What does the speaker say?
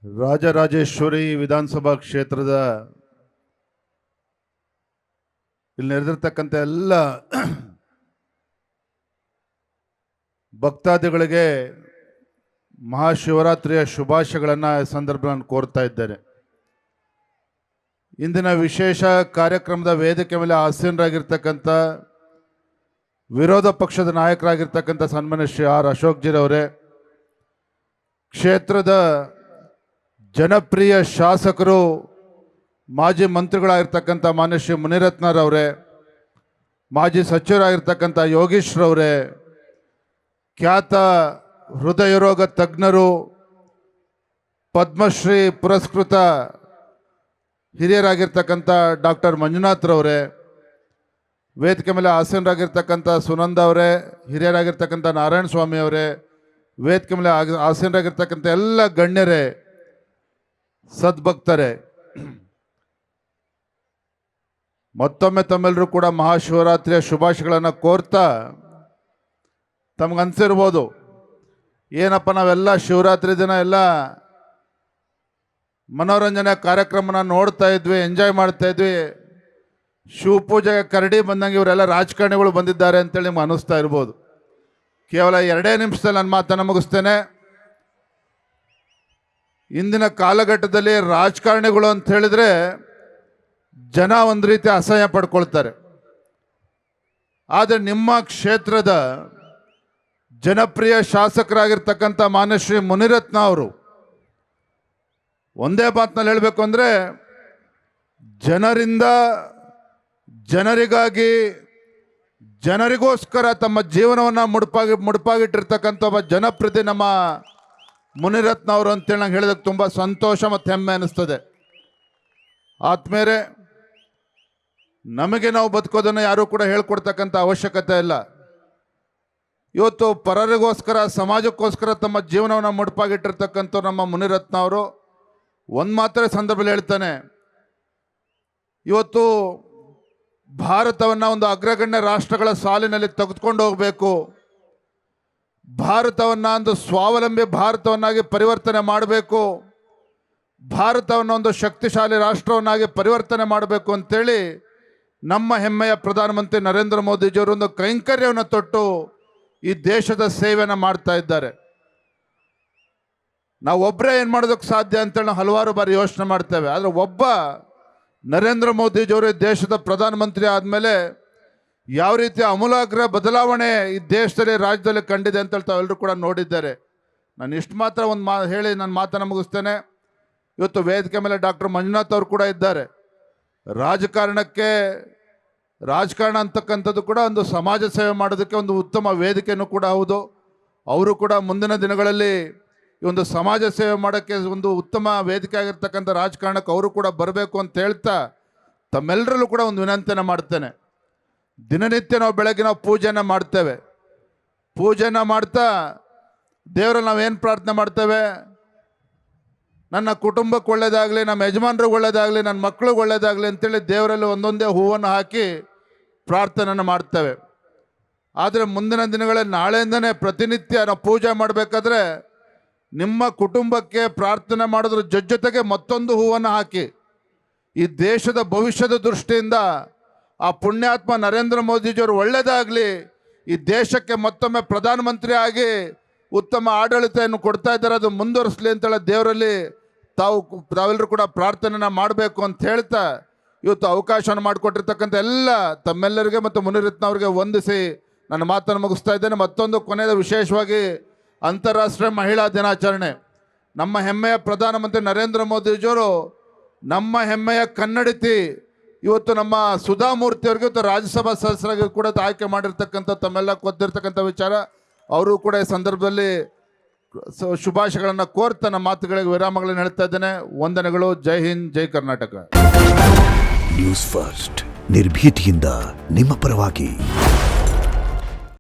ರಾಜರಾಜೇಶ್ವರಿ ವಿಧಾನಸಭಾ ಕ್ಷೇತ್ರದ ಇಲ್ಲಿ ನಡೆದಿರ್ತಕ್ಕಂಥ ಎಲ್ಲ ಭಕ್ತಾದಿಗಳಿಗೆ ಮಹಾಶಿವರಾತ್ರಿಯ ಶುಭಾಶಯಗಳನ್ನು ಈ ಸಂದರ್ಭದಲ್ಲಿ ಕೋರ್ತಾ ಇದ್ದೇನೆ. ಇಂದಿನ ವಿಶೇಷ ಕಾರ್ಯಕ್ರಮದ ವೇದಿಕೆ ಮೇಲೆ ಆಸೀನರಾಗಿರ್ತಕ್ಕಂಥ ವಿರೋಧ ಪಕ್ಷದ ನಾಯಕರಾಗಿರ್ತಕ್ಕಂಥ ಸನ್ಮಾನ್ಯ ಶ್ರೀ ಆರ್ ಅಶೋಕ್ ಜಿರವರೇ, ಕ್ಷೇತ್ರದ ಜನಪ್ರಿಯ ಶಾಸಕರು ಮಾಜಿ ಮಂತ್ರಿಗಳಾಗಿರ್ತಕ್ಕಂಥ ಮಾನ್ಯ ಶ್ರೀ ಮುನಿರತ್ನರವರೇ, ಮಾಜಿ ಸಚಿವರಾಗಿರ್ತಕ್ಕಂಥ ಯೋಗೀಶ್ರವರೇ, ಖ್ಯಾತ ಹೃದಯ ರೋಗ ತಜ್ಞರು, ಪದ್ಮಶ್ರೀ ಪುರಸ್ಕೃತ ಹಿರಿಯರಾಗಿರ್ತಕ್ಕಂಥ ಡಾಕ್ಟರ್ ಮಂಜುನಾಥ್ರವರೇ, ವೇದಿಕೆ ಮೇಲೆ ಆಸೀನರಾಗಿರ್ತಕ್ಕಂಥ ಸುನಂದ ಅವರೇ, ಹಿರಿಯರಾಗಿರ್ತಕ್ಕಂಥ ನಾರಾಯಣ ಸ್ವಾಮಿ ಅವರೇ, ವೇದಿಕೆ ಮೇಲೆ ಆಸೀನರಾಗಿರ್ತಕ್ಕಂಥ ಎಲ್ಲ ಗಣ್ಯರೇ, ಸದ್ಭಕ್ತರೇ, ಮತ್ತೊಮ್ಮೆ ತಮ್ಮೆಲ್ಲರೂ ಕೂಡ ಮಹಾಶಿವರಾತ್ರಿಯ ಶುಭಾಶಯಗಳನ್ನು ಕೋರ್ತಾ, ತಮಗನ್ಸಿರ್ಬೋದು ಏನಪ್ಪ ನಾವೆಲ್ಲ ಶಿವರಾತ್ರಿ ದಿನ ಎಲ್ಲ ಮನೋರಂಜನೆ ಕಾರ್ಯಕ್ರಮನ ನೋಡ್ತಾ ಇದ್ವಿ, ಎಂಜಾಯ್ ಮಾಡ್ತಾ ಇದ್ವಿ, ಶಿವಪೂಜೆಗೆ ಕರಡಿ ಬಂದಂಗೆ ಇವರೆಲ್ಲ ರಾಜಕಾರಣಿಗಳು ಬಂದಿದ್ದಾರೆ ಅಂತೇಳಿ ನಿಮ್ಗೆ ಅನ್ನಿಸ್ತಾ ಇರ್ಬೋದು. ಕೇವಲ 2 ನಿಮಿಷದಲ್ಲಿ ನನ್ನ ಮಾತನ್ನು ಮುಗಿಸ್ತೇನೆ. ಇಂದಿನ ಕಾಲಘಟ್ಟದಲ್ಲಿ ರಾಜಕಾರಣಿಗಳು ಅಂತ ಹೇಳಿದ್ರೆ ಜನ ಒಂದು ರೀತಿ ಅಸಹ್ಯ ಪಡ್ಕೊಳ್ತಾರೆ. ಆದರೆ ನಿಮ್ಮ ಕ್ಷೇತ್ರದ ಜನಪ್ರಿಯ ಶಾಸಕರಾಗಿರ್ತಕ್ಕಂಥ ಮಾನ್ಯ ಶ್ರೀ ಮುನಿರತ್ನ ಅವರು ಒಂದೇ ಮಾತಿನಲ್ಲಿ ಹೇಳಬೇಕು ಅಂದರೆ, ಜನರಿಂದ ಜನರಿಗಾಗಿ ಜನರಿಗೋಸ್ಕರ ತಮ್ಮ ಜೀವನವನ್ನು ಮುಡುಪಾಗಿಟ್ಟಿರ್ತಕ್ಕಂಥ ಒಬ್ಬ ಜನಪ್ರತಿ ನಮ್ಮ ಮುನಿರತ್ನ ಅವರು ಅಂತೇಳಿ ನಂಗೆ ಹೇಳಿದಕ್ಕೆ ತುಂಬ ಸಂತೋಷ ಮತ್ತು ಹೆಮ್ಮೆ ಅನ್ನಿಸ್ತದೆ. ಆತ್ಮೇರೆ, ನಮಗೆ ನಾವು ಬದುಕೋದನ್ನು ಯಾರೂ ಕೂಡ ಹೇಳ್ಕೊಡ್ತಕ್ಕಂಥ ಅವಶ್ಯಕತೆ ಇಲ್ಲ. ಇವತ್ತು ಪರರಿಗೋಸ್ಕರ ಸಮಾಜಕ್ಕೋಸ್ಕರ ತಮ್ಮ ಜೀವನವನ್ನು ಮುಡುಪಾಗಿಟ್ಟಿರ್ತಕ್ಕಂಥ ನಮ್ಮ ಮುನಿರತ್ನ ಅವರು ಒಂದು ಮಾತ್ರ ಸಂದರ್ಭದಲ್ಲಿ ಹೇಳ್ತಾನೆ, ಇವತ್ತು ಭಾರತವನ್ನು ಒಂದು ಅಗ್ರಗಣ್ಯ ರಾಷ್ಟ್ರಗಳ ಸಾಲಿನಲ್ಲಿ ತೆಗೆದುಕೊಂಡು ಹೋಗಬೇಕು, ಭಾರತವನ್ನು ಒಂದು ಸ್ವಾವಲಂಬಿ ಭಾರತವನ್ನಾಗಿ ಪರಿವರ್ತನೆ ಮಾಡಬೇಕು, ಭಾರತವನ್ನು ಒಂದು ಶಕ್ತಿಶಾಲಿ ರಾಷ್ಟ್ರವನ್ನಾಗಿ ಪರಿವರ್ತನೆ ಮಾಡಬೇಕು ಅಂತೇಳಿ ನಮ್ಮ ಹೆಮ್ಮೆಯ ಪ್ರಧಾನಮಂತ್ರಿ ನರೇಂದ್ರ ಮೋದಿಜಿಯವರು ಒಂದು ಕೈಂಕರ್ಯವನ್ನು ತೊಟ್ಟು ಈ ದೇಶದ ಸೇವೆಯನ್ನು ಮಾಡ್ತಾ ಇದ್ದಾರೆ. ನಾವು ಒಬ್ಬರೇ ಏನು ಮಾಡೋದಕ್ಕೆ ಸಾಧ್ಯ ಅಂತೇಳಿ ನಾವು ಹಲವಾರು ಬಾರಿ ಯೋಚನೆ ಮಾಡ್ತೇವೆ. ಆದರೆ ಒಬ್ಬ ನರೇಂದ್ರ ಮೋದಿಜಿಯವರು ಈ ದೇಶದ ಪ್ರಧಾನಮಂತ್ರಿ ಆದಮೇಲೆ ಯಾವ ರೀತಿಯ ಅಮೂಲಾಗ್ರ ಬದಲಾವಣೆ ಈ ದೇಶದಲ್ಲಿ ರಾಜ್ಯದಲ್ಲಿ ಕಂಡಿದೆ ಅಂತೇಳಿ ತಾವೆಲ್ಲರೂ ಕೂಡ ನೋಡಿದ್ದಾರೆ. ನಾನು ಇಷ್ಟು ಮಾತ್ರ ಹೇಳಿ ನನ್ನ ಮಾತನ್ನು ಮುಗಿಸ್ತೇನೆ. ಇವತ್ತು ವೇದಿಕೆ ಮೇಲೆ ಡಾಕ್ಟರ್ ಮಂಜುನಾಥ್ ಅವರು ಕೂಡ ಇದ್ದಾರೆ. ರಾಜಕಾರಣ ಅಂತಕ್ಕಂಥದ್ದು ಕೂಡ ಒಂದು ಸಮಾಜ ಸೇವೆ ಮಾಡೋದಕ್ಕೆ ಒಂದು ಉತ್ತಮ ವೇದಿಕೆಯೂ ಕೂಡ ಹೌದು. ಅವರು ಕೂಡ ಮುಂದಿನ ದಿನಗಳಲ್ಲಿ ಈ ಒಂದು ಸಮಾಜ ಸೇವೆ ಮಾಡೋಕ್ಕೆ ಒಂದು ಉತ್ತಮ ವೇದಿಕೆ ಆಗಿರ್ತಕ್ಕಂಥ ರಾಜಕಾರಣಕ್ಕೆ ಅವರು ಕೂಡ ಬರಬೇಕು ಅಂತ ಹೇಳ್ತಾ ತಮ್ಮೆಲ್ಲರಲ್ಲೂ ಕೂಡ ಒಂದು ವಿನಂತಿಯನ್ನು ಮಾಡ್ತೇನೆ. ದಿನನಿತ್ಯ ನಾವು ಬೆಳಗ್ಗೆ ಪೂಜೆಯನ್ನು ಮಾಡ್ತೇವೆ. ಪೂಜೆಯನ್ನು ಮಾಡ್ತಾ ದೇವರಲ್ಲಿ ನಾವೇನು ಪ್ರಾರ್ಥನೆ ಮಾಡ್ತೇವೆ, ನನ್ನ ಕುಟುಂಬಕ್ಕೆ ಒಳ್ಳೆಯದಾಗಲಿ, ನಮ್ಮ ಯಜಮಾನ್ರಿಗೆ ಒಳ್ಳೆಯದಾಗಲಿ, ನನ್ನ ಮಕ್ಕಳಿಗೆ ಒಳ್ಳೆಯದಾಗಲಿ ಅಂತೇಳಿ ದೇವರಲ್ಲಿ ಒಂದೊಂದೇ ಹೂವನ್ನು ಹಾಕಿ ಪ್ರಾರ್ಥನೆಯನ್ನು ಮಾಡ್ತೇವೆ. ಆದರೆ ಮುಂದಿನ ದಿನಗಳಲ್ಲಿ ನಾಳೆಯಿಂದನೇ ಪ್ರತಿನಿತ್ಯ ನಾವು ಪೂಜೆ ಮಾಡಬೇಕಾದ್ರೆ ನಿಮ್ಮ ಕುಟುಂಬಕ್ಕೆ ಪ್ರಾರ್ಥನೆ ಮಾಡೋದ್ರ ಜೊತೆಗೆ ಮತ್ತೊಂದು ಹೂವನ್ನು ಹಾಕಿ ಈ ದೇಶದ ಭವಿಷ್ಯದ ದೃಷ್ಟಿಯಿಂದ ಆ ಪುಣ್ಯಾತ್ಮ ನರೇಂದ್ರ ಮೋದಿಜಿಯವರು ಒಳ್ಳೆಯದಾಗಲಿ, ಈ ದೇಶಕ್ಕೆ ಮತ್ತೊಮ್ಮೆ ಪ್ರಧಾನಮಂತ್ರಿ ಆಗಿ ಉತ್ತಮ ಆಡಳಿತವನ್ನು ಕೊಡ್ತಾ ಇದ್ದಾರೆ, ಅದು ಮುಂದುವರಿಸಲಿ ಅಂತೇಳಿ ದೇವರಲ್ಲಿ ತಾವೆಲ್ಲರೂ ಕೂಡ ಪ್ರಾರ್ಥನೆನ ಮಾಡಬೇಕು ಅಂತ ಹೇಳ್ತಾ ಇವತ್ತು ಅವಕಾಶವನ್ನು ಮಾಡಿಕೊಟ್ಟಿರ್ತಕ್ಕಂಥ ಎಲ್ಲ ತಮ್ಮೆಲ್ಲರಿಗೆ ಮತ್ತು ಮುನಿರತ್ನ ಅವರಿಗೆ ವಂದಿಸಿ ನನ್ನ ಮಾತನ್ನು ಮುಗಿಸ್ತಾ ಇದ್ದೇನೆ. ಮತ್ತೊಂದು ಕೊನೆಯದ ವಿಶೇಷವಾಗಿ ಅಂತಾರಾಷ್ಟ್ರೀಯ ಮಹಿಳಾ ದಿನಾಚರಣೆ. ನಮ್ಮ ಹೆಮ್ಮೆಯ ಪ್ರಧಾನಮಂತ್ರಿ ನರೇಂದ್ರ ಮೋದಿಜಿಯವರು ನಮ್ಮ ಹೆಮ್ಮೆಯ ಕನ್ನಡತಿ ಇವತ್ತು ನಮ್ಮ ಸುಧಾಮೂರ್ತಿ ಅವರಿಗೆ ಇವತ್ತು ರಾಜ್ಯಸಭಾ ಸದಸ್ಯರಾಗಿ ಕೂಡ ಆಯ್ಕೆ ಮಾಡಿರ್ತಕ್ಕಂಥ ತಮ್ಮೆಲ್ಲ ಗೊತ್ತಿರ್ತಕ್ಕಂಥ ವಿಚಾರ. ಅವರು ಕೂಡ ಈ ಸಂದರ್ಭದಲ್ಲಿ ಶುಭಾಶಯಗಳನ್ನು ಕೋರ್ತಾ ನಮ್ಮ ಮಾತುಗಳಿಗೆ ವಿರಾಮಗಳನ್ನು ಹೇಳ್ತಾ ಇದ್ದೇನೆ. ವಂದನೆಗಳು. ಜೈ ಹಿಂದ್, ಜೈ ಕರ್ನಾಟಕ. ನ್ಯೂಸ್ ಫಸ್ಟ್, ನಿರ್ಭೀತಿಯಿಂದ ನಿಮ್ಮ ಪರವಾಗಿ.